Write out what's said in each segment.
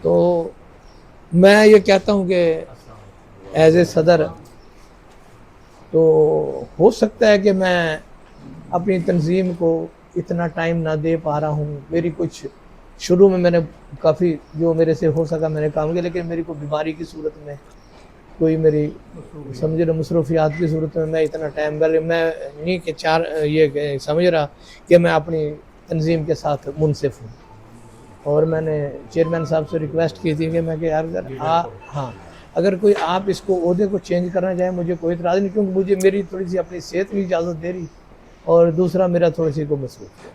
تو میں یہ کہتا ہوں کہ ایز اے صدر تو ہو سکتا ہے کہ میں اپنی تنظیم کو اتنا ٹائم نہ دے پا رہا ہوں. میری کچھ شروع میں نے کافی جو میرے سے ہو سکا میں نے کام کیا, لیکن میری کوئی بیماری کی صورت میں, کوئی میری سمجھ رہا مصروفیات کی صورت میں اتنا ٹائم میں نہیں کہ یہ سمجھ رہا کہ میں اپنی تنظیم کے ساتھ منصف ہوں. اور میں نے چیئرمین صاحب سے ریکویسٹ کی تھی کہ میں کہ یار ہاں اگر کوئی آپ اس کو عہدے کو چینج کرنا چاہیں مجھے کوئی اعتراض نہیں, کیونکہ مجھے میری تھوڑی سی اپنی صحت بھی اجازت دے رہی, اور دوسرا میرا تھوڑی سی کو مصروف ہے.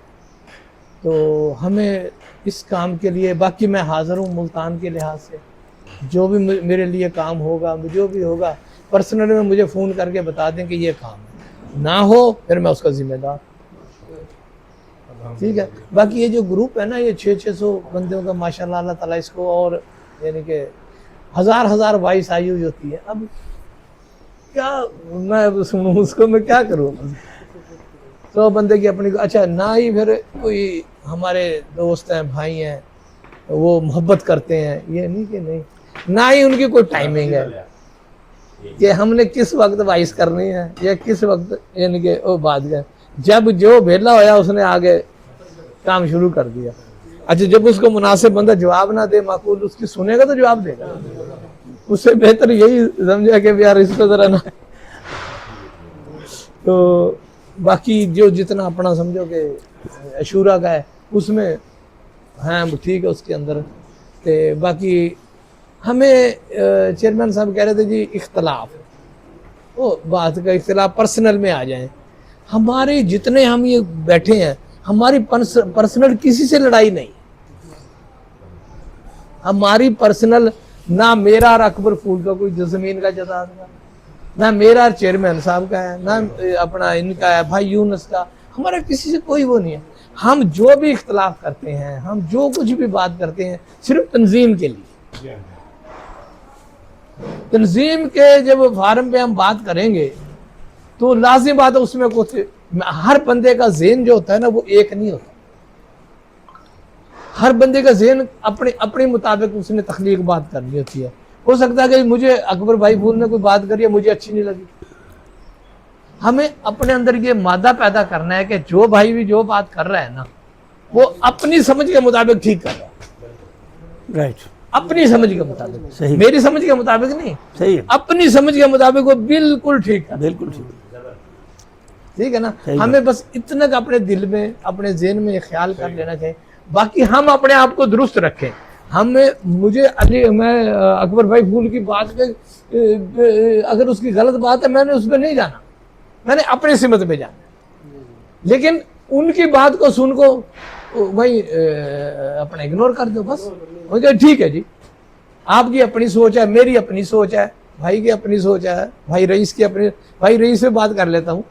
تو ہمیں اس کام کے لیے, باقی میں حاضر ہوں ملتان کے لحاظ سے, جو بھی میرے لیے کام ہوگا جو بھی ہوگا پرسنلی میں مجھے فون کر کے بتا دیں کہ یہ کام ہے, نہ ہو پھر میں اس کا ذمہ دار. ٹھیک ہے. باقی یہ جو گروپ ہے نا, یہ 600 بندوں کا ماشاءاللہ اللہ تعالیٰ اس کو, اور یعنی کہ ہزار وائس آئی ہوئی ہوتی ہے. اب کیا میں سنوں اس کو, میں کیا کروں؟ 100 بندے کی اپنی, اچھا نہ ہی پھر کوئی ہمارے دوست ہیں بھائی ہیں وہ محبت کرتے ہیں, یہ نہیں کہ نہیں, نہ ہی ان کی کوئی ٹائمنگ ہے کہ ہم نے کس وقت وائس کرنی ہے یا کس وقت, یعنی کہ وہ بات ہے جب جو بھیلا ہویا اس نے آگے کام شروع کر دیا. اچھا جب اس کو مناسب بندہ جواب نہ دے, معقول اس کی سنے گا تو جواب دے گا. اس سے بہتر یہی سمجھا کہ یار اس کو ذرا نہ. تو باقی جو جتنا اپنا سمجھو کہ عشورہ کا ہے اس میں ہاں ٹھیک ہے اس کے اندر. باقی ہمیں چیئرمین صاحب کہہ رہے تھے جی اختلاف, وہ بات کا اختلاف پرسنل میں آ جائیں. ہمارے جتنے ہم یہ بیٹھے ہیں ہماری پرسنل کسی سے لڑائی نہیں, ہماری پرسنل نہ میرا اور اکبر پھول کا کوئی زمین کا جداد کا, نہ میرا اور چیئرمین صاحب کا ہے, نہ اپنا ان کا ہے بھائی یونس کا, ہمارا کسی سے کوئی وہ نہیں ہے. ہم جو بھی اختلاف کرتے ہیں, ہم جو کچھ بھی بات کرتے ہیں صرف تنظیم کے لیے. تنظیم کے جب فارم پہ ہم بات کریں گے تو لازم بات ہے اس میں کچھ, ہر بندے کا ذہن جو ہوتا ہے نا وہ ایک نہیں ہوتا. ہر بندے کا ذہن اپنے مطابق اس نے تخلیق بات کرنی ہوتی ہے. ہو سکتا ہے کہ مجھے اکبر بھائی پھول نے کوئی بات کری ہے مجھے اچھی نہیں لگی, ہمیں اپنے اندر یہ مادہ پیدا کرنا ہے کہ جو بھائی بھی جو بات کر رہا ہے نا وہ اپنی سمجھ کے مطابق ٹھیک کر رہا ہے. رائٹ, اپنی سمجھ کے مطابق, صحیح, میری سمجھ کے مطابق نہیں, صحیح, اپنی سمجھ کے مطابق وہ بالکل ٹھیک ہے, بالکل ٹھیک ہے نا. ہمیں بس اتنا اپنے دل میں اپنے ذہن میں خیال کر لینا چاہیے. باقی ہم اپنے آپ کو درست رکھیں. مجھے میں اکبر بھائی پھول کی بات پہ اگر اس کی غلط بات ہے میں نے اس پہ نہیں جانا, میں نے اپنے سمت پہ جانا. لیکن ان کی بات کو سن کو وہی اپنا اگنور کر دو بس. ٹھیک ہے جی, آپ کی اپنی سوچ ہے, میری اپنی سوچ ہے, بھائی کی اپنی سوچ ہے, بھائی رئیس کی اپنی, بھائی رئیس سے بات کر لیتا ہوں,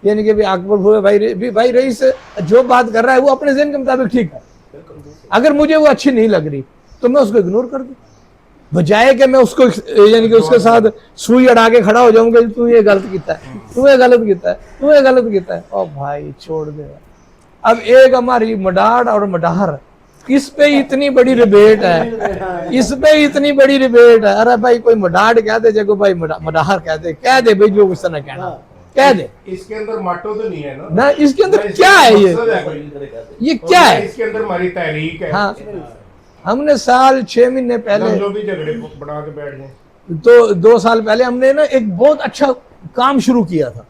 یعنی کہ اکبر بھائی رئیس جو بات کر رہا ہے وہ اپنے ذہن کے مطابق ٹھیک ہے. اگر مجھے وہ اچھی نہیں لگ رہی تو میں اس کو اگنور کر دوں, بجائے کہ میں اس کو یعنی کہ اس کے ساتھ سوئی اڑا کے کھڑا ہو جاؤں گا تو یہ غلط کیتا ہے, تو یہ غلط کیتا ہے, تو یہ غلط کیتا ہے. او بھائی چھوڑ دے. اب ایک ہماری مڈاڑ اور مڈاہر, اس پہ اتنی بڑی ڈبیٹ ہے, اس پہ اتنی بڑی ڈبیٹ ہے. ارے بھائی کوئی مڈاڑ کہہ دے, جگہ بھائی مڈاہر کہہ دے بھائی جو کچھ نہ کہنا کہہ دے. اس کے اندر ماٹو تو نہیں ہے نا, اس کے اندر کیا ہے, یہ کیا ہے, اس کے اندر ہماری تحریک ہے. ہاں ہم نے سال 6 مہینے پہلے جھگڑے بنا کے بیٹھ گئے, تو 2 سال پہلے ہم نے نا ایک بہت اچھا کام شروع کیا تھا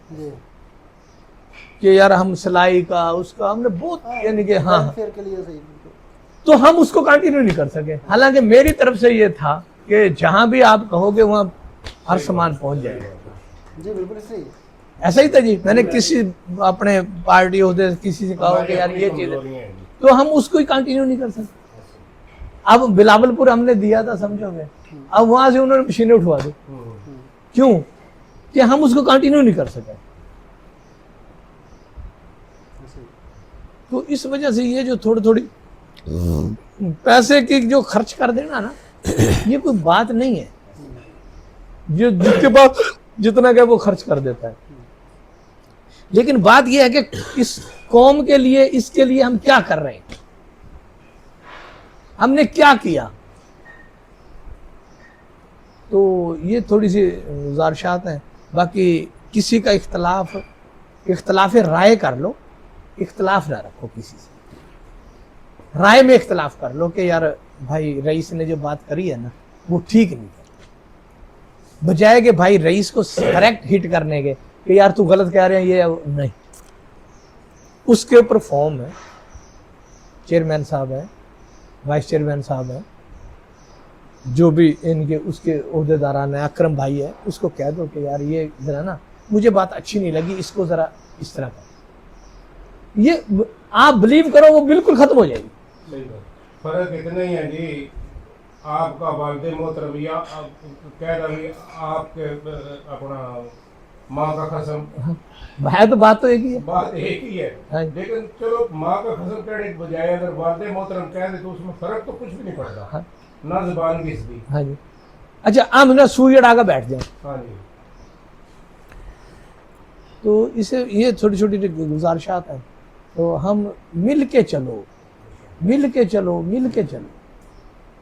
کہ یار ہم سلائی کا اس کا ہم نے بہت یعنی کہ ہاں, تو ہم اس کو کنٹینیو نہیں کر سکے. حالانکہ میری طرف سے یہ تھا کہ جہاں بھی آپ کہو گے وہاں ہر سامان پہنچ جائے گا. جی بالکل صحیح, ایسا ہی تھا جی. میں نے کسی اپنے پارٹی عہدے کسی سے کہا کہ یار یہ چیز ہے, تو ہم اس کو ہی کنٹینیو نہیں کر سکتے. اب بلاول پور ہم نے دیا تھا سمجھو گے, اب وہاں سے انہوں نے مشینیں اٹھوا دی. کیوں کہ ہم اس کو کنٹینیو نہیں کر سکے. تو اس وجہ سے یہ جو تھوڑی پیسے کی جو خرچ کر دینا نا یہ کوئی بات نہیں ہے. جو جس کے پاس جتنا کہ وہ خرچ کر دیتا ہے. لیکن بات یہ ہے کہ اس قوم کے لیے, اس کے لیے ہم کیا کر رہے ہیں, ہم نے کیا کیا. تو یہ تھوڑی سی گزارشات ہیں. باقی کسی کا اختلاف رائے کر لو, اختلاف نہ رکھو کسی سے, رائے میں اختلاف کر لو کہ یار بھائی رئیس نے جو بات کری ہے نا وہ ٹھیک نہیں ہے, بجائے کہ بھائی رئیس کو کریکٹ ہٹ کرنے کے کہ یار تو غلط کہہ رہے ہیں, یہ نہیں. اس کے اوپر فارم ہے, چیئرمین صاحب ہیں, وائس چیئرمین صاحب ہیں, جو بھی ان کے اس کے عہدے داران ہیں, اکرم بھائی ہے, اس کو کہہ دو کہ یار یہ ذرا نا مجھے بات اچھی نہیں لگی, اس کو ذرا اس طرح کرو. یہ آپ بلیو کرو وہ بالکل ختم ہو جائے گی. فرق اتنا ہی ہے جی, آپ کا والد محترم یا کہہ رہا آپ کے اپنا ماں کا قسم ہے تو بات تو ایک ہی ہے, بات ایک ہی ہے, لیکن چلو ماں کا قسم کہنے کے بجائے اگر والد محترم کہہ دے تو اس میں فرق تو کچھ بھی نہیں پڑتا, نہ زبان کی بھی. ہاں جی. اچھا ہم نا سوئی اڑا کر بیٹھ جائیں. ہاں جی. تو اسے یہ چھوٹی چھوٹی گزارشات ہیں, تو ہم مل کے چلو, مل کے چلو, مل کے چلو.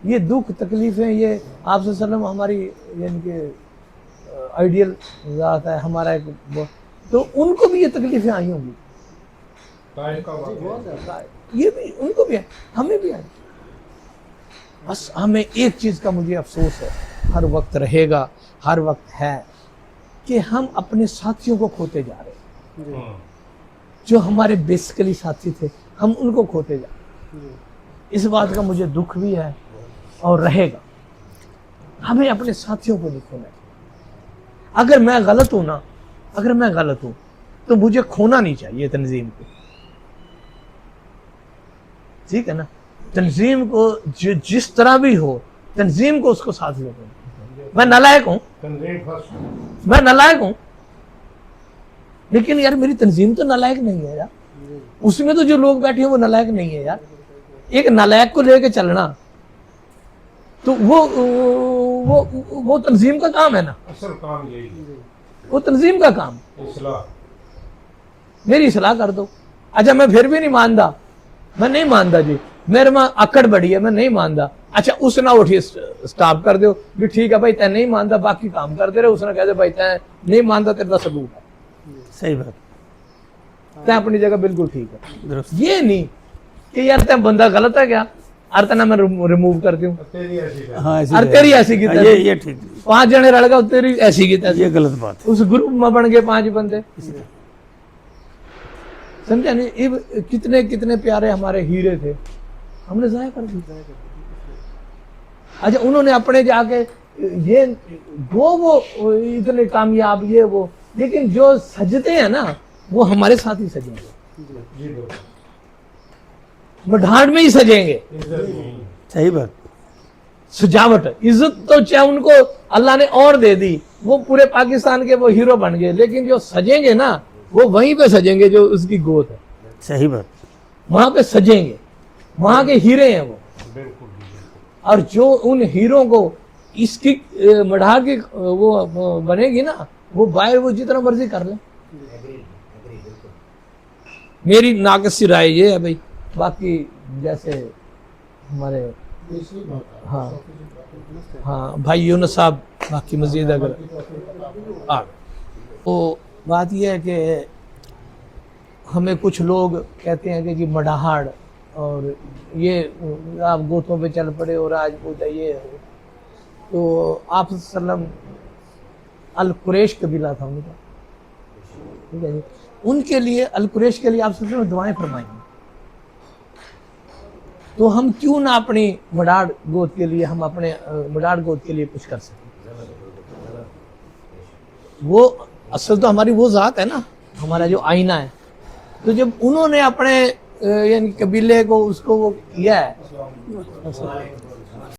یہ دکھ تکلیفیں یہ آپ صلی اللہ علیہ وسلم ہماری یعنی کہ آئیڈیل ذات ہے ہمارا ایک, تو ان کو بھی یہ تکلیفیں آئی ہوں گی, یہ بھی ان کو بھی ہے, ہمیں بھی آئی. بس ہمیں ایک چیز کا مجھے افسوس ہے, ہر وقت رہے گا, ہر وقت ہے, کہ ہم اپنے ساتھیوں کو کھوتے جا رہے ہیں. جو ہمارے بیسیکلی ساتھی تھے ہم ان کو کھوتے جا رہے ہیں. اس بات کا مجھے دکھ بھی ہے اور رہے گا. ہمیں اپنے ساتھیوں کو نہیں کھونا ہے. اگر میں غلط ہوں نا, اگر میں غلط ہوں تو مجھے کھونا نہیں چاہیے تنظیم کو, ٹھیک ہے نا. تنظیم کو جس طرح بھی ہو, تنظیم کو اس کو ساتھ لے کر. میں نالائق ہوں, میں نالائق ہوں, لیکن یار میری تنظیم تو نالائق نہیں ہے یار. اس میں تو جو لوگ بیٹھے ہیں وہ نالائق نہیں ہے یار. ایک نالائق کو لے کے چلنا تو وہ تنظیم کا کام ہے نا, اصل کام یہی ہے, وہ تنظیم کا کام. اصلاح, میری اصلاح کر دو. اچھا میں پھر بھی نہیں مانتا, میں نہیں مانتا جی, میرے ماں اکڑ بڑی ہے, میں نہیں مانتا. اچھا اس نہ اٹھی سٹاپ کر دو بھی ٹھیک ہے بھائی تے نہیں مانتا, باقی کام کر دے رہے. اس نے کہہ دے بھائی تے نہیں مانتا, تیرے کا ثبوت ہے. صحیح بات, تے اپنی جگہ بالکل ٹھیک ہے. یہ نہیں کہ یار تے بندہ غلط ہے کیا, ارے تے میں ریموو کر دوں, ارے تیری ایسی کی یہ ٹھیک, 5 جنے رل گئے تیری ایسی کی, یہ غلط بات ہے. اس گروپ میں بن گئے 5 بندے. سمجھا نہیں, کتنے کتنے پیارے ہمارے ہیرے تھے, ہم نے ضائع کر دی. اچھا انہوں نے اپنے جا کے یہ وہ اتنے کامیاب یہ وہ, لیکن جو سجتے ہیں نا وہ ہمارے ساتھ ہی سجیں گے, بڑھاڑ میں ہی سجیں گے. صحیح بات, سجاوٹ عزت تو چاہے ان کو اللہ نے اور دے دی, وہ پورے پاکستان کے وہ ہیرو بن گئے, لیکن جو سجیں گے نا وہ وہیں پہ سجیں گے جو اس کی گود ہے. صحیح بات, وہاں پہ سجیں گے, وہاں کے ہیرے ہیں وہ. اور جو ان ہیروں کو اس کی مڑھا کی وہ بنے گی نا, وہ باہر وہ جتنا مرضی کر لیں. میری ناقص سی رائے یہ ہے بھائی. باقی جیسے ہمارے ہاں بھائی یونس صاحب باقی مزید اگر تو بات یہ ہے کہ ہمیں کچھ لوگ کہتے ہیں کہ جی مڈاہاڑ اور یہ آپ گوتوں پہ چل پڑے اور آج پوچھا یہ ہو. تو آپ صلی اللہ علیہ وسلم القریش قبیلہ تھا ان کا, ٹھیک ہے جی. ان کے لیے القریش کے لیے آپ صلی اللہ علیہ وسلم دعائیں فرمائیں گے. تو ہم کیوں نہ اپنی مڈاڑ گوت کے لیے, ہم اپنے مڈاڑ گوت کے لیے کچھ کر سکیں. وہ اصل تو ہماری وہ ذات ہے نا, ہمارا جو آئینہ ہے. تو جب انہوں نے اپنے یعنی قبیلے کو اس کو وہ کیا ہے